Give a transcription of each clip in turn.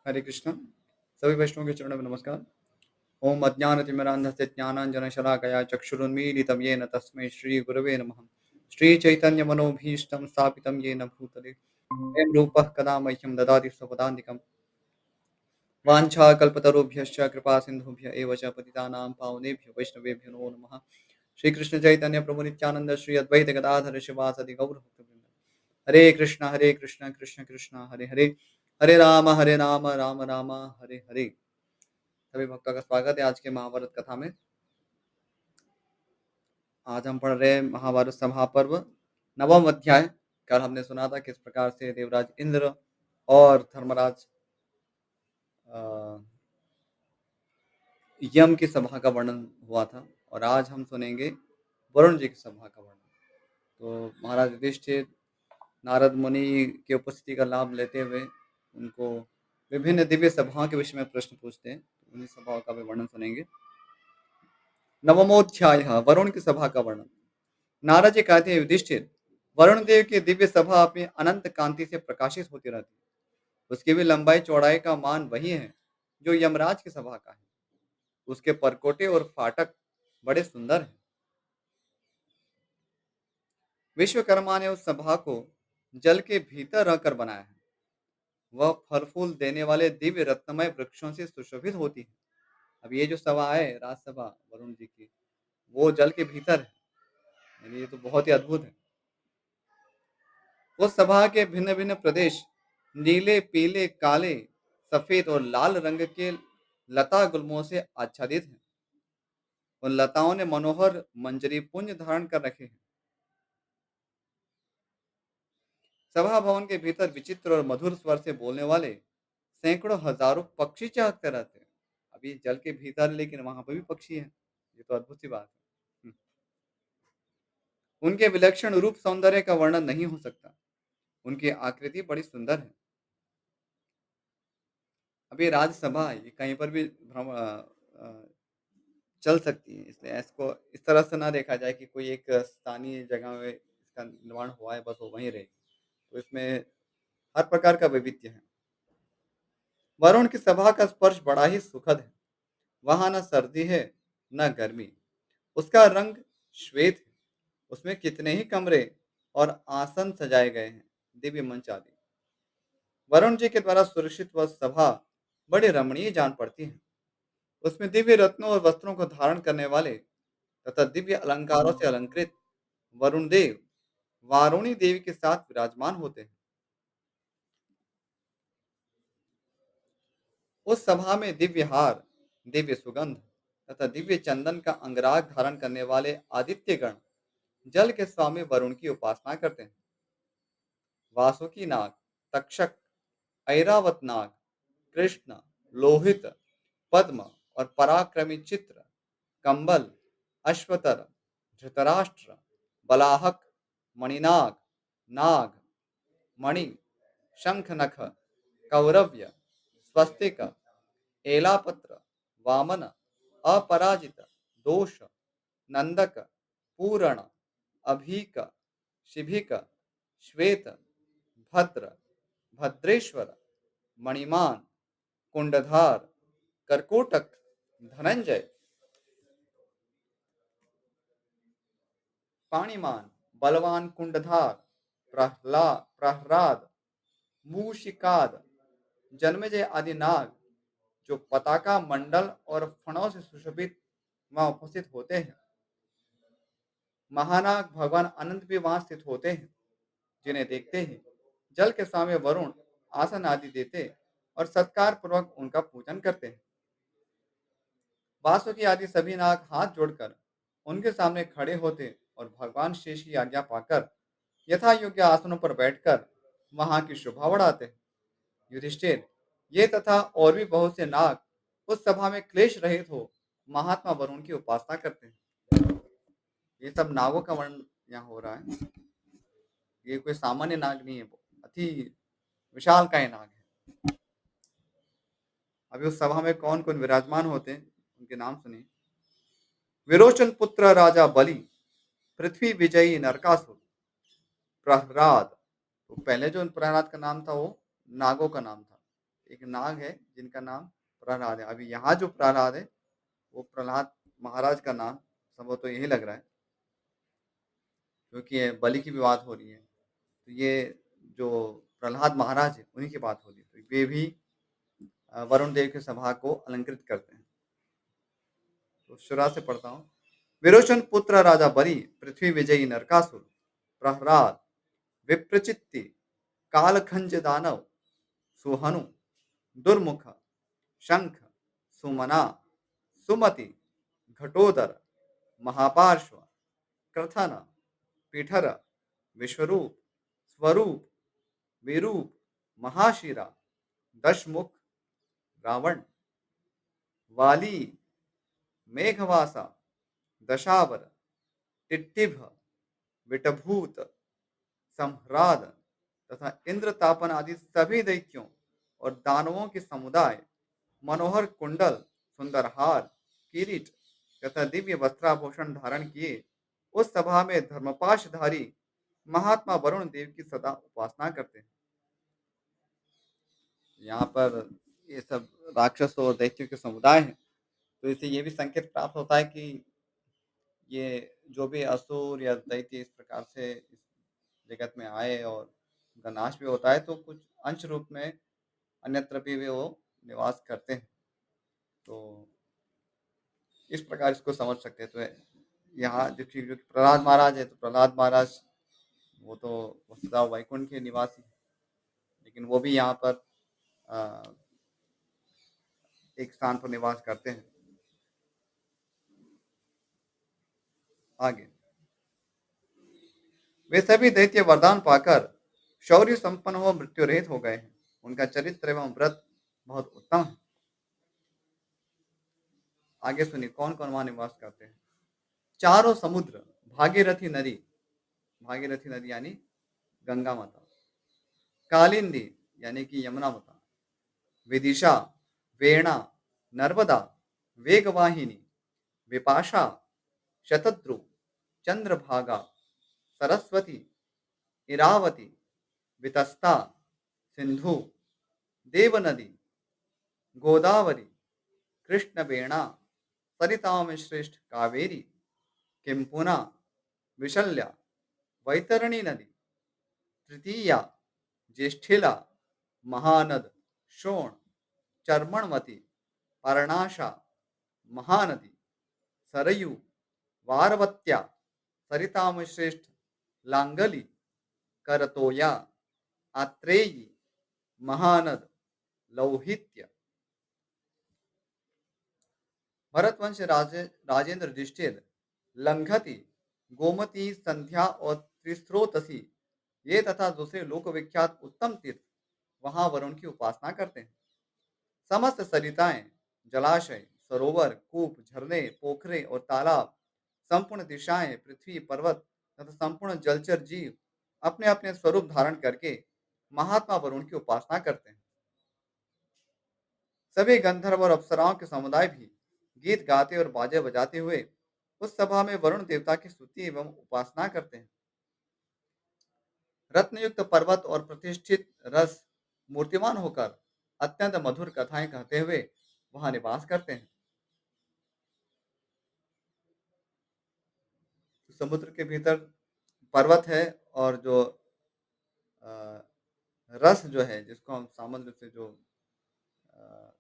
हरे कृष्ण। सभी वैष्णवों के चरणों में नमस्कार। ओम अज्ञानतिमिरान्धस्य ज्ञानाञ्जनशलाकया चक्षुरुन्मीलितं येन तस्मै श्रीगुरवे नमः। श्रीचैतन्यमनोभीष्टं स्थापितं येन भूतले स्वयं रूपः कदा मह्यं ददाति स्वपदान्तिकं। वाञ्छाकल्पतरुभ्यश्च कृपासिन्धुभ्य एव च पतितानां पावनेभ्यो वैष्णवेभ्यो नमो नमः। श्रीकृष्ण चैतन्य प्रभु नित्यानंद श्री अद्वैत गदाधर शिवासदि गौरभक्तवृंद। हरे कृष्ण कृष्ण कृष्ण हरे हरे, हरे राम राम राम हरे हरे। सभी भक्तों का स्वागत है आज के महाभारत कथा में। आज हम पढ़ रहे हैं महाभारत सभा पर्व नवम अध्याय। कल हमने सुना था किस प्रकार से देवराज इंद्र और धर्मराज अ, यम की सभा का वर्णन हुआ था, और आज हम सुनेंगे वरुण जी की सभा का वर्णन। तो महाराज युधिष्ठिर नारद मुनि की उपस्थिति का लाभ लेते हुए उनको विभिन्न दिव्य सभाओं के विषय में प्रश्न पूछते हैं। उन्हीं सभाओं का भी वर्णन सुनेंगे। नवमोध्याय वरुण की सभा का वर्णन। नारद जी कहते हैं, युधिष्ठिर, वरुण देव की दिव्य सभा अपनी अनंत कांति से प्रकाशित होती रहती है। उसकी भी लंबाई चौड़ाई का मान वही है जो यमराज की सभा का है। उसके परकोटे और फाटक बड़े सुंदर हैं। विश्वकर्मा ने उस सभा को जल के भीतर रहकर बनाया है। वह फल फूल देने वाले दिव्य रत्नमय वृक्षों से सुशोभित होती है। अब ये जो सभा है राजसभा वरुण जी की, वो जल के भीतर है। यानी ये तो बहुत ही अद्भुत है। उस सभा के भिन्न भिन्न प्रदेश नीले, पीले, काले, सफेद और लाल रंग के लता गुल्मों से आच्छादित हैं। उन लताओं ने मनोहर मंजरी पुंज धारण कर रखे हैं। सभा भवन के भीतर विचित्र और मधुर स्वर से बोलने वाले सैकड़ों हजारों पक्षी चहकते रहते हैं। अभी जल के भीतर है, लेकिन वहां पर भी पक्षी हैं। ये तो अद्भुत सी बात है। उनके विलक्षण रूप सौंदर्य का वर्णन नहीं हो सकता। उनकी आकृति बड़ी सुंदर है। अभी राज्यसभा ये कहीं पर भी चल सकती है, इसलिए इसको इस तरह से ना देखा जाए कि कोई एक स्थानीय जगह में इसका निर्माण हुआ है, बस वो वहीं रहेगी। तो इसमें हर प्रकार का वैविध्य है। वरुण की सभा का स्पर्श बड़ा ही सुखद है। वहां न सर्दी है न गर्मी। उसका रंग श्वेत है। उसमें कितने ही कमरे और आसन सजाए गए हैं, दिव्य मंच आदि। वरुण जी के द्वारा सुरक्षित वह सभा बड़ी रमणीय जान पड़ती है। उसमें दिव्य रत्नों और वस्त्रों को धारण करने वाले तथा दिव्य अलंकारों से अलंकृत वरुण देव वारुणी देवी के साथ विराजमान होते हैं। उस सभा में दिव्य हार, दिव्य सुगंध तथा दिव्य चंदन का अंगराग धारण करने वाले आदित्य गण जल के स्वामी वरुण की उपासना करते हैं। वासुकी नाग, तक्षक, ऐरावत नाग, कृष्ण, लोहित, पद्म और पराक्रमी चित्र, कंबल, अश्वतर, धृतराष्ट्र, बलाहक, मणिनाग, नाग, मणि, शंखनख, कौरव्य, स्वस्तिक, एलापत्र, वामन, अपराजित, दोष, नंदक, पूरण, अभीक, शिभिक, श्वेत, भद्र, भद्रेश्वर, मणिमान, कुंडधार, करकोटक, धनंजय, पाणिमान, बलवान कुंडधार, प्रहलाद, मूषिकाद, जन्मेजय आदि नाग जो पताका मंडल और फणों से सुशोभित वहां उपस्थित होते हैं। महानाग भगवान अनंत भी वहां स्थित होते हैं, जिन्हें देखते ही जल के स्वामी वरुण आसन आदि देते और सत्कार पूर्वक उनका पूजन करते हैं। वासुकी आदि सभी नाग हाथ जोड़कर उनके सामने खड़े होते और भगवान शेष की आज्ञा पाकर यथा योग्य आसनों पर बैठकर वहां की शोभा बढ़ाते हैं। युधिष्ठिर, ये तथा और भी बहुत से नाग उस सभा में क्लेश रहित हो महात्मा वरुण की उपासना करते हैं। ये सब नागों का वर्णन यहाँ हो रहा है। ये कोई सामान्य नाग नहीं है, वो अति विशाल काय नाग है। अभी उस सभा में कौन कौन विराजमान होते हैं उनके नाम सुनिए। विरोचन पुत्र राजा बलि, पृथ्वी विजयी नरकासुर, प्रहलाद। तो पहले जो प्रहलाद का नाम था वो नागों का नाम था। एक नाग है जिनका नाम प्रहलाद है। अभी यहाँ जो प्रहलाद है, वो प्रहलाद महाराज का नाम संभवतः तो यही लग रहा है, क्योंकि ये बलि की भी बात हो रही है। तो ये जो प्रहलाद महाराज है, उन्हीं की बात हो रही है। तो वे भी वरुण देव की सभा को अलंकृत करते हैं। तो शुरुआत से पढ़ता हूँ। विरोचन पुत्र राजा बलि, पृथ्वी विजयी नरकासुर, प्रहलाद, विप्रचित्ति, कालखंज दानव, सुहनु, दुर्मुख, शंख, सुमना, सुमति, घटोदर, महापार्श्व, कृथन, पीठर, विश्वरूप, स्वरूप, विरूप, महाशिरा, दशमुख, रावण, वाली, मेघवासा, दशावर, टिट्टिभ, विटभूत, संह्राद तथा इंद्रतापन आदि सभी दैत्यों और दानवों के समुदाय मनोहर कुंडल, सुंदर हार, किरीट तथा दिव्य वस्त्राभूषण धारण किए उस सभा में धर्मपाशधारी महात्मा वरुण देव की सदा उपासना करते हैं। यहाँ पर ये सब राक्षस और दैत्यों के समुदाय हैं। तो इससे ये भी संकेत प्राप्त होता है कि ये जो भी असुर या दैत्य इस प्रकार से इस जगत में आए और उनका नाश भी होता है, तो कुछ अंश रूप में अन्यत्र भी वो निवास करते हैं। तो इस प्रकार इसको समझ सकते हैं। तो यहाँ जो प्रहलाद महाराज है, तो प्रहलाद महाराज वो तो वसुधा वैकुंठ के निवासी हैं, लेकिन वो भी यहाँ पर अ, एक स्थान पर निवास करते हैं। आगे, वे सभी दैत्य वरदान पाकर शौर्य संपन्न हो मृत्यु रहित हो गए हैं। उनका चरित्र एवं व्रत बहुत उत्तम है। आगे सुनिए कौन कौन वहां निवास करते हैं। चारों समुद्र, भागीरथी नदी, भागीरथी नदी यानी गंगा माता, कालिंदी यानी कि यमुना माता, विदिशा, वेणा, नर्मदा, वेगवाहिनी, विपाशा, शतद्रु, चंद्रभागा, सरस्वती, इरावती, वितस्ता, सिंधु, देवनदी, गोदावरी, कृष्णवेणा, सरिता में श्रेष्ठ कावेरी, किंपुना, विशल्या, वैतरणी नदी, तृतीया, ज्येष्ठिला, महानद, शोण, चर्मणवती, पर्णाशा, महानदी, सरयू, वारवत्या, सरिता में श्रेष्ठ लांगली, करतोया, आत्रेयी, महानद, लौहित्य। भरतवंश राजेंद्र युधिष्ठिर, लंघती, गोमती, संध्या और त्रिस्रोतसी, ये तथा दूसरे लोक विख्यात उत्तम तीर्थ वहां वरुण की उपासना करते हैं। समस्त सरिताएं, जलाशय, सरोवर, कूप, झरने, पोखरे और तालाब, संपूर्ण दिशाएं, पृथ्वी, पर्वत तथा संपूर्ण जलचर जीव अपने अपने स्वरूप धारण करके महात्मा वरुण की उपासना करते हैं। सभी गंधर्व और अप्सराओं के समुदाय भी गीत गाते और बाजे बजाते हुए उस सभा में वरुण देवता की स्तुति एवं उपासना करते हैं। रत्नयुक्त पर्वत और प्रतिष्ठित रस मूर्तिमान होकर अत्यंत मधुर कथाएं कहते हुए वहां निवास करते हैं। समुद्र के भीतर पर्वत है, और जो अ, रस जो है, जिसको हम सामान्य रूप से जो अ,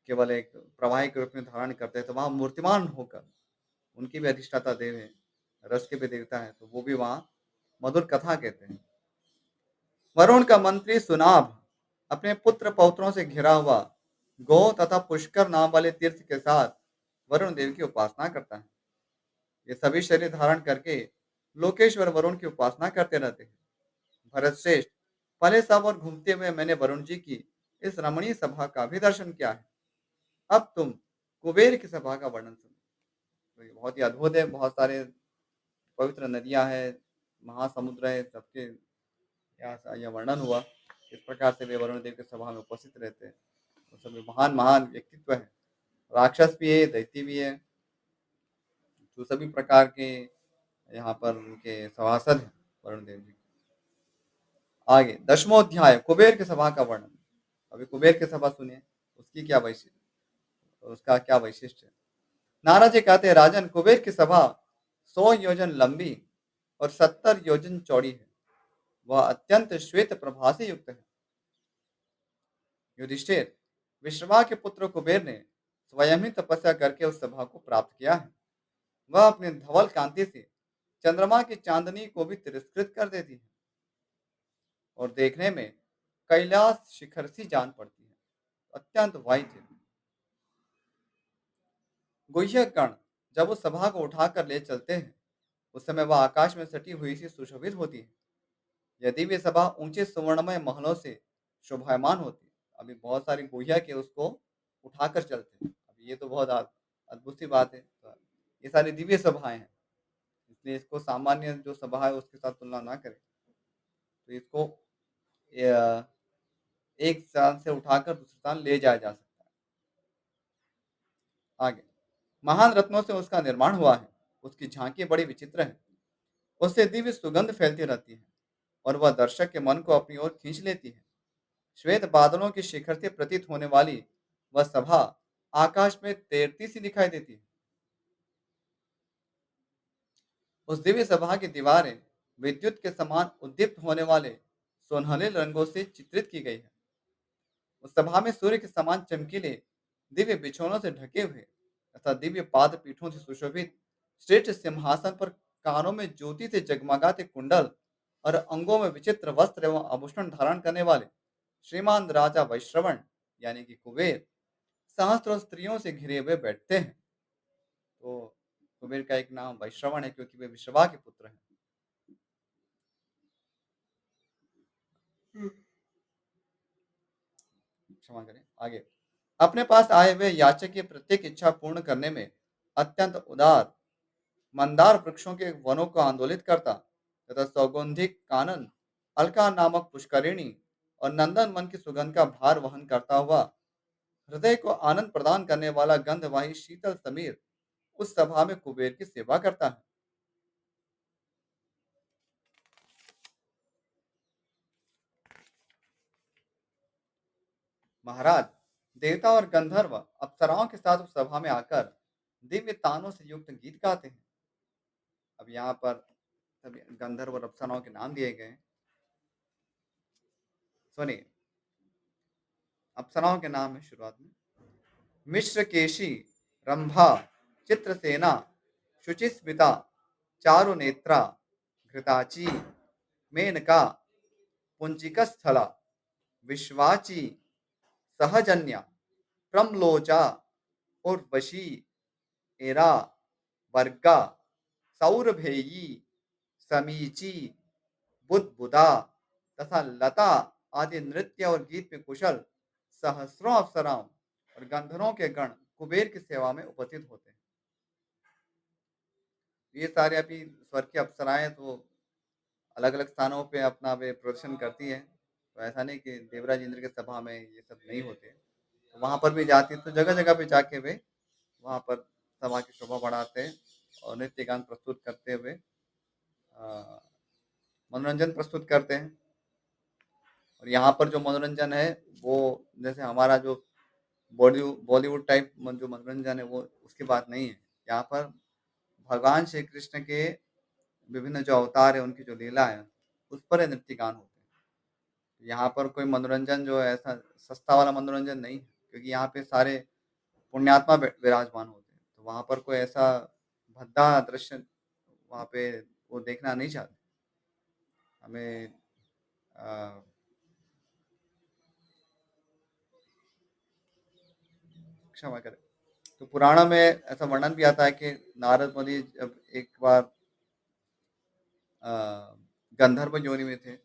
केवल एक प्रवाही के रूप में धारण करते हैं, तो वहां मूर्तिमान होकर उनकी भी अधिष्ठाता देव है, रस के भी देवता है, तो वो भी वहां मधुर कथा कहते हैं। वरुण का मंत्री सुनाभ अपने पुत्र पौत्रों से घिरा हुआ गौ तथा पुष्कर नाम वाले तीर्थ के साथ वरुण देव की उपासना करता है। ये सभी शरीर धारण करके लोकेश्वर वरुण की उपासना करते रहते हैं। भरत श्रेष्ठ, पहले सब और घूमते हुए मैंने वरुण जी की इस रमणीय सभा का भी दर्शन किया है। अब तुम कुबेर की सभा का वर्णन सुनो। तो ये बहुत ही अद्भुत है। बहुत सारे पवित्र नदियां हैं, महासमुद्र है, सबके यहाँ यह वर्णन हुआ। इस प्रकार से वे वरुण देव के सभा में उपस्थित रहते हैं। तो सभी महान महान व्यक्तित्व है, राक्षस भी है, दैत्य भी है, तो सभी प्रकार के यहाँ पर उनके सभासद हैं वरुण देव जी। आगे 10वां अध्याय, कुबेर की सभा का वर्णन। अब अभी कुबेर की सभा सुनिए, उसकी क्या उसका क्या वैशिष्ट्य है। नारद जी कहते हैं, राजन, कुबेर की सभा 100 योजन लंबी और 70 योजन चौड़ी है। वह अत्यंत श्वेत प्रभा से युक्त है। युधिष्ठिर, विश्रवा के पुत्र कुबेर ने स्वयं ही तपस्या करके उस सभा को प्राप्त किया है। वह अपने धवल कांति से चंद्रमा की चांदनी को भी तिरस्कृत कर देती है और देखने में कैलाश शिखर सी जान पड़ती है। अत्यंत वाइट है। गुह्यक गण जब उस सभा को उठाकर ले चलते हैं, उस समय वह आकाश में सटी हुई सी सुशोभित होती है। यदि वे सभा ऊंचे सुवर्णमय महलों से शोभायमान होती, अभी बहुत सारी गुहिया के उसको उठाकर चलते हैं। अभी ये तो बहुत अद्भुत सी बात है। तो ये सारी दिव्य सभाएं हैं, इसलिए इसको सामान्य जो सभा है उसके साथ तुलना ना करें। तो इसको अ, एक स्थान से उठाकर दूसरे स्थान ले जाया जा सकता है। आगे, महान रत्नों से उसका निर्माण हुआ है। उसकी झांकी बड़ी विचित्र है। उससे दिव्य सुगंध फैलती रहती है और वह दर्शक के मन को अपनी ओर खींच लेती है। श्वेत बादलों की शिखर से प्रतीत होने वाली वह सभा आकाश में तैरती सी दिखाई देती है। उस दिव्य सभा की दीवारें विद्युत के समान उद्दीप्त होने वाले सुनहले रंगों से चित्रित की गई है। उस सभा में सूर्य के समान चमकीले दिव्य बिछौनों से ढके हुए तथा दिव्य पाद पीठों से सुशोभित श्रेष्ठ सिंहासन पर कानों में ज्योति से जगमगाते कुंडल और अंगों में विचित्र वस्त्र एवं आभूषण धारण करने वाले श्रीमान राजा वैश्रवण यानी कि कुबेर सहस्त्रों स्त्रियों से घिरे हुए बैठते हैं। तो कुबेर का एक नाम वैश्रवण है क्योंकि वे विश्रवा के पुत्र हैं। क्षमा करें। आगे, अपने पास आए हुए याचक की प्रत्येक इच्छा पूर्ण करने में अत्यंत उदार मंदार वृक्षों के वनों को आंदोलित करता तथा सौगंधिक कानन, अलका नामक पुष्करिणी और नंदन मन की सुगंध का भार वहन करता हुआ हृदय को आनंद प्रदान करने वाला गंधवाही शीतल समीर उस सभा में कुबेर की सेवा करता है। महाराज, देवता और गंधर्व अप्सराओं के साथ उस सभा में आकर दिव्य तानों से युक्त गीत गाते हैं। अब यहाँ पर सभी गंधर्व और अप्सराओं के नाम दिए गए हैं। सुनिए, अप्सराओं के नाम है शुरुआत में मिश्रकेशी, रंभा, चित्रसेना, शुचिस्मिता, चारुनेत्रा, घृताची, मेनका, पुंजिकस्थला, विश्वाची, सहजन्या, प्रमलोचा, उर्वशी, एरा, वर्गा, सौरभेयी, समीची, बुदबुदा तथा लता आदि नृत्य और गीत में कुशल सहस्रों अप्सराओं और गंधर्वों के गण कुबेर की सेवा में उपस्थित होते हैं। ये सारे अभी स्वर की अप्सराएं तो अलग अलग स्थानों पे अपना वे प्रदर्शन करती है। तो ऐसा नहीं कि देवराज इंद्र के सभा में ये सब नहीं होते। तो वहां पर भी जाती है, तो जगह जगह पे जाके वे वहां पर सभा की शोभा बढ़ाते हैं और नृत्य गान प्रस्तुत करते हुए मनोरंजन प्रस्तुत करते हैं। और यहाँ पर जो मनोरंजन है वो जैसे हमारा जो बॉलीवुड टाइप जो मनोरंजन है वो उसकी बात नहीं है। यहाँ पर भगवान श्री कृष्ण के विभिन्न जो अवतार है उनकी जो लीला है उस पर नृत्य गान होते हैं। यहाँ पर कोई मनोरंजन जो है ऐसा सस्ता वाला मनोरंजन नहीं है, क्योंकि यहाँ पे सारे पुण्यात्मा विराजमान होते हैं। तो वहाँ पर कोई ऐसा भद्दा दृश्य वहाँ पे वो देखना नहीं चाहते। हमें अ, क्षमा करें। तो पुराणों में ऐसा वर्णन भी आता है कि नारद मुनि जब एक बार अ, गंधर्व योनि में थे,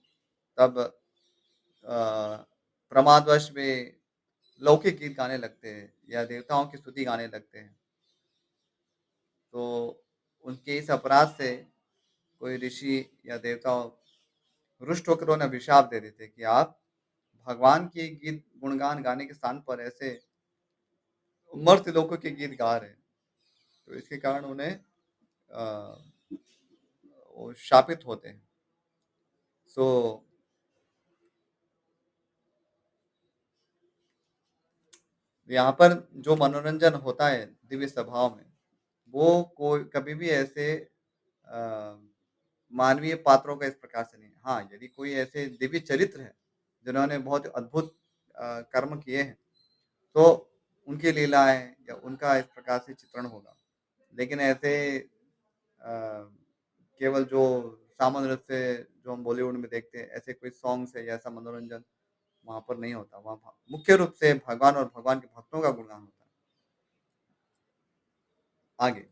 तब प्रमादवश वे लौकिक गीत गाने लगते हैं या देवताओं की स्तुति गाने लगते हैं। तो उनके इस अपराध से कोई ऋषि या देवता रुष्ट होकर उन्हें अभिशाप दे देते कि आप भगवान के गीत गुणगान गाने के स्थान पर ऐसे मर्त्य लोगों के गीत गा रहे हैं। तो इसके कारण उन्हें अ, वो शापित होते हैं। सो यहाँ पर जो मनोरंजन होता है दिव्य सभाओं में, वो कोई कभी भी ऐसे अ, मानवीय पात्रों का इस प्रकार से नहीं है। हाँ, यदि कोई ऐसे दिव्य चरित्र हैं, जिन्होंने बहुत अद्भुत कर्म किए हैं, तो उनकी लीलाएँ या उनका इस प्रकार से चित्रण होगा। लेकिन ऐसे केवल जो सामान्य रूप से जो हम बॉलीवुड में देखते हैं, ऐसे कोई सॉन्ग्स है या ऐसा मनोरंजन वहाँ पर नहीं होता। वहाँ मुख्य रूप से भगवान और भगवान के भक्तों का गुणगान होता है। आगे,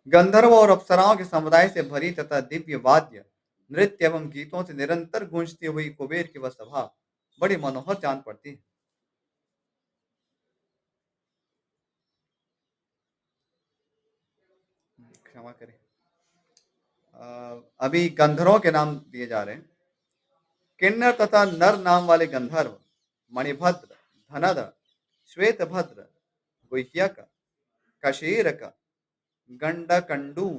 गंधर्व और अप्सराओं के समुदाय से भरी तथा दिव्य वाद्य, नृत्य एवं गीतों से निरंतर गूंजती हुई कुबेर की वह सभा बड़ी मनोहर जान पड़ती है। क्षमा करें। अभी गंधर्वों के नाम दिए जा रहे हैं। किन्नर तथा नर नाम वाले गंधर्व मणिभद्र, धनद, श्वेतभद्र, गुह्यक, कशीरक, गंडकंडू,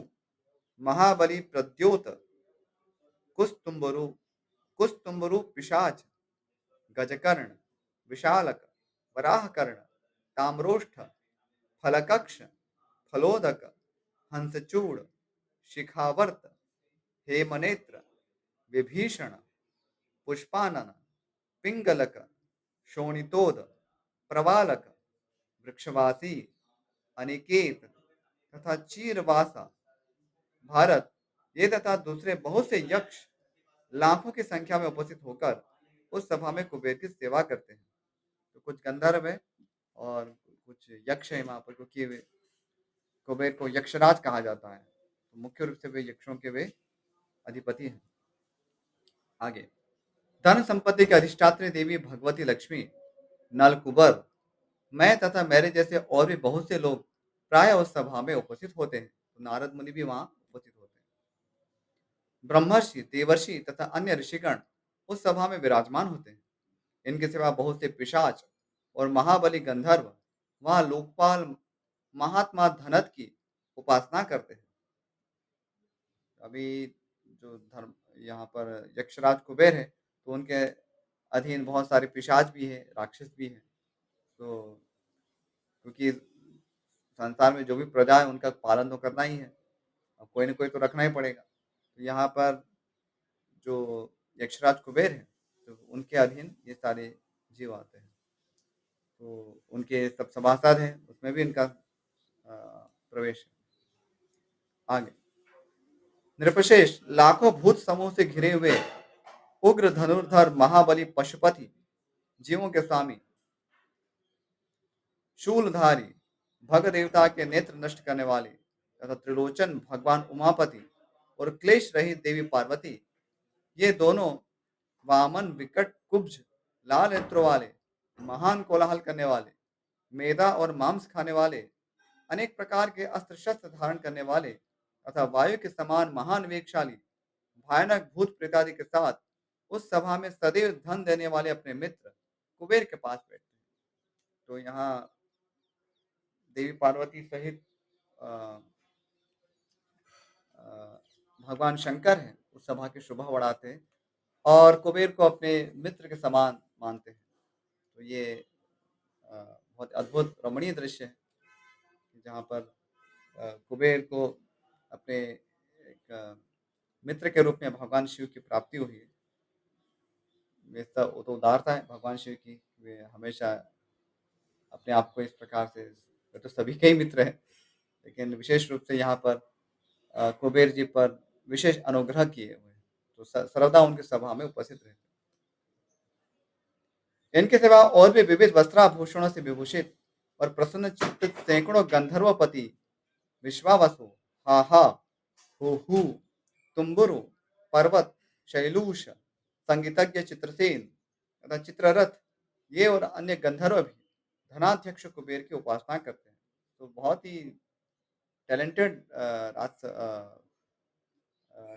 महाबली प्रद्योत, कुस्तुम्बरु, कुस्तुम्बरु पिशाच, गजकर्ण, विशालक, वराहकर्ण, ताम्रोष्ठ, फलकक्ष, फलोदक, हंसचूड़, शिखावर्त, हेमनेत्र, विभीषण, पुष्पानन, पिंगलक, शोणितोद, प्रवालक, वृक्षवासी, अनिकेत तथा चीरवासा, भारत ये तथा दूसरे बहुत से यक्ष लाखों की संख्या में उपस्थित होकर उस सभा में कुबेर की सेवा करते हैं। तो कुछ गंधर्व है और कुछ यक्ष है वहाँ पर, क्योंकि कुबेर को यक्षराज कहा जाता है। तो मुख्य रूप से वे यक्षों के वे अधिपति हैं। आगे, धन संपत्ति की अधिष्ठात्री देवी भगवती लक्ष्मी, नलकुबर, मैं तथा मेरे जैसे और भी बहुत से लोग प्राय उस सभा में उपस्थित होते हैं। तो नारद मुनि भी वहाँ उपस्थित होते हैं। ब्रह्मर्षि, देवर्षि तथा अन्य ऋषिगण उस सभा में विराजमान होते हैं। इनके सिवा बहुत से पिशाच और महाबली गंधर्व वहाँ लोकपाल महात्मा धनत की उपासना करते हैं। अभी जो धर्म यहाँ पर यक्षराज कुबेर है, तो उनके अधीन बहुत सारे पिशाच भी है, राक्षस भी है। तो क्योंकि संसार में जो भी प्रजा है उनका पालन तो करना ही है, अब कोई ना कोई तो रखना ही पड़ेगा। तो यहाँ पर जो यक्षराज कुबेर है, तो उनके अधीन ये सारे जीव आते हैं। तो उनके सब सभासद हैं, उसमें भी इनका प्रवेश है। आगे, नृपशेष लाखों भूत समूह से घिरे हुए उग्र धनुर्धर महाबली पशुपति, जीवों के स्वामी, शूलधारी, भग देवता के नेत्र नष्ट करने वाले तथा त्रिलोचन भगवान उमापति और क्लेश रहित देवी पार्वती, ये दोनों वामन विकट कुब्ज लाल नेत्रों वाले, महान कोलाहल करने वाले, मेदा और मांस खाने वाले, अनेक प्रकार के अस्त्र शस्त्र धारण करने वाले तथा वायु के समान महान वेगशाली भयानक भूत प्रेतादि के साथ उस सभा में सदैव धन देने वाले अपने मित्र कुबेर के पास बैठते हैं। तो यहाँ देवी पार्वती सहित अ, अ, भगवान शंकर हैं, उस सभा की शोभा बढ़ाते हैं और कुबेर को अपने मित्र के समान मानते हैं। तो ये बहुत अद्भुत रमणीय दृश्य है, जहाँ पर कुबेर को अपने एक मित्र के रूप में भगवान शिव की प्राप्ति हुई है। वैसा वो तो उदारता है भगवान शिव की, वे हमेशा अपने आप को इस प्रकार से, वे तो सभी के ही मित्र हैं, लेकिन विशेष रूप से यहाँ पर कुबेर जी पर विशेष अनुग्रह किए हुए हैं। तो सर्वदा उनकी सभा में उपस्थित रहते हैं। इनके सिवा और भी विविध वस्त्राभूषणों से विभूषित और प्रसन्न चित्त सैकड़ों गंधर्वपति, विश्वावसु, हाहा, हूहू, तुम्बुरु, पर्वत, शैलूष, संगीतज्ञ चित्रसेन तथा चित्ररथ, ये और अन्य गंधर्व भी धनाध्यक्ष कुबेर की उपासना करते हैं। तो बहुत ही टैलेंटेड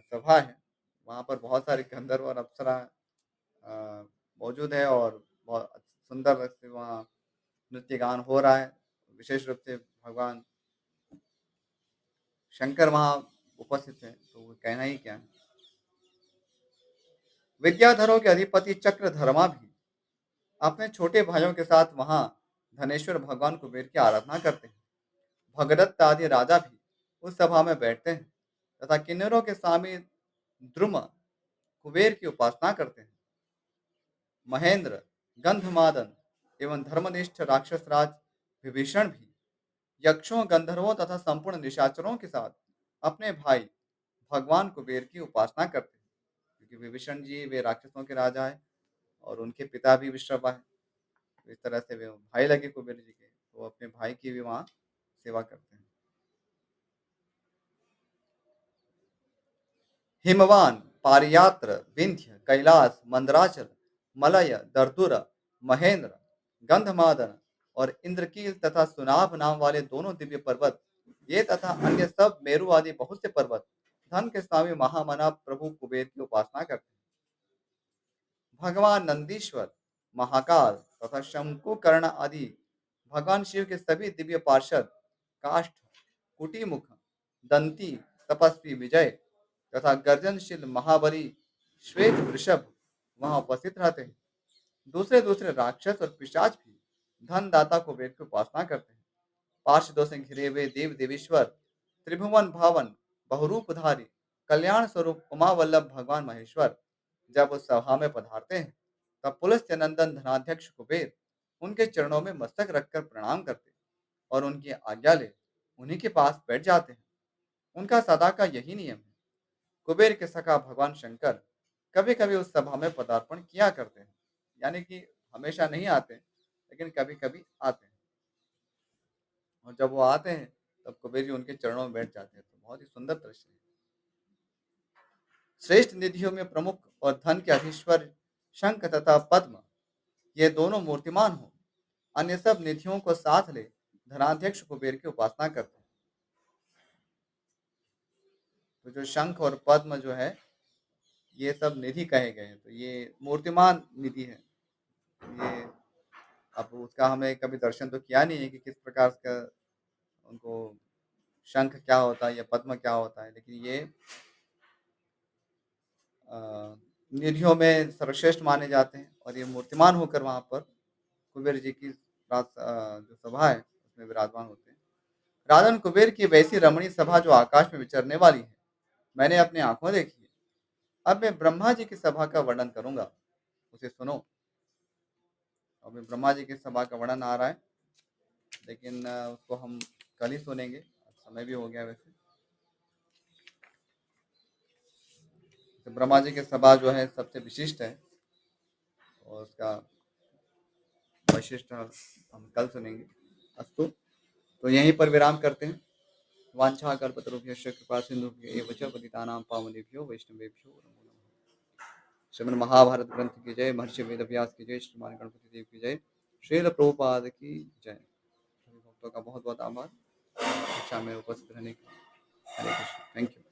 सभा है। वहाँ पर बहुत सारे गंधर्व और अप्सरा अ, मौजूद है और बहुत सुंदर से वहाँ नृत्य गान हो रहा है। विशेष रूप से भगवान शंकर वहाँ उपस्थित है, तो वो कहना ही क्या है। विद्याधरों के अधिपति चक्रधर्मा भी अपने छोटे भाइयों के साथ वहाँ धनेश्वर भगवान कुबेर की आराधना करते हैं। भगदत्त आदि राजा भी उस सभा में बैठते हैं तथा किन्नरों के स्वामी द्रुम कुबेर की उपासना करते हैं। महेंद्र, गंधमादन एवं धर्मनिष्ठ राक्षस राज विभीषण भी यक्षों, गंधर्वों तथा संपूर्ण निशाचरों के साथ अपने भाई भगवान कुबेर की उपासना करते हैं, क्योंकि विभीषण जी वे राक्षसों के राजा हैं और उनके पिता भी विश्रवा है। तो इस तरह से वे भाई लगे कुबेर जी के, तो अपने भाई की भी वहाँ सेवा करते हैं। हिमवान, पारियात्र, विंध्य, कैलाश, मंदराचल, मलय, दर्दुर, महेंद्र, गंधमादन और इंद्रकील तथा सुनाभ नाम वाले दोनों दिव्य पर्वत, ये तथा अन्य सब मेरु आदि बहुत से पर्वत धन के स्वामी महामना प्रभु कुबेर की उपासना करते हैं। भगवान नंदीश्वर, महाकाल तथा शंकुकर्ण आदि भगवान शिव के सभी दिव्य पार्षद काष्ठ, कुटीमुख, दंती, तपस्वी विजय तथा गर्जनशील महाबली श्वेत वृषभ वहां उपस्थित रहते हैं। दूसरे दूसरे राक्षस और पिशाच भी धनदाता कुबेर की उपासना करते हैं। पार्षदों से घिरे हुए देव देवेश्वर, त्रिभुवन भावन, बहुरूपधारी, कल्याण स्वरूप उमा वल्लभ भगवान महेश्वर जब उस सभा में पधारते हैं, तब पुलस्त्य नंदन धनाध्यक्ष कुबेर उनके चरणों में मस्तक रखकर प्रणाम करते और उनकी आज्ञा ले उन्हीं के पास बैठ जाते हैं। उनका सदा का यही नियम है। कुबेर के सखा भगवान शंकर कभी कभी उस सभा में पदार्पण किया करते हैं, यानी कि हमेशा नहीं आते, लेकिन कभी कभी आते हैं। और जब वो आते हैं तब कुबेर जी उनके चरणों में बैठ जाते हैं, तो बहुत ही सुंदर दृश्य है। श्रेष्ठ निधियों में प्रमुख और धन के अधीश्वर शंख तथा पद्म, ये दोनों मूर्तिमान हो, अन्य सब निधियों को साथ ले धनाध्यक्ष कुबेर की उपासना करते हैं। तो जो शंख और पद्म जो है, ये सब निधि कहे गए हैं, तो ये मूर्तिमान निधि है। ये अब उसका हमें कभी दर्शन तो किया नहीं है कि किस प्रकार का उनको शंख क्या होता है या पद्म क्या होता है, लेकिन ये अ, निधियों में सर्वश्रेष्ठ माने जाते हैं और ये मूर्तिमान होकर वहाँ पर कुबेर जी की जो सभा है उसमें विराजमान होते हैं। राजन कुबेर की वैसी रमणीय सभा जो आकाश में विचरने वाली है, मैंने अपनी आंखों देखी है। अब मैं ब्रह्मा जी की सभा का वर्णन करूंगा, उसे सुनो। अब मैं ब्रह्मा जी की सभा का वर्णन आ रहा है, लेकिन उसको हम कल ही सुनेंगे, अब समय भी हो गया वैसे। तो ब्रह्मा जी की सभा जो है सबसे विशिष्ट है और उसका वैशिष्ट हम कल सुनेंगे। अस्तु, तो यहीं पर विराम करते हैं। वाञ्छाकल्पतरुभ्यश्च कृपा सिन्धुभ्य एव च पतितानां पावनेभ्यो वैष्णवेभ्यो नमो नमः। श्रीमद् महाभारत ग्रंथ की जय, महर्षि वेदव्यास की जय, श्रीमान गणपति देव की जय, श्रील प्रभुपाद की जय। सभी भक्तों का बहुत बहुत आभार कक्षा में उपस्थित रहने के लिए। हरे कृष्ण, थैंक यू।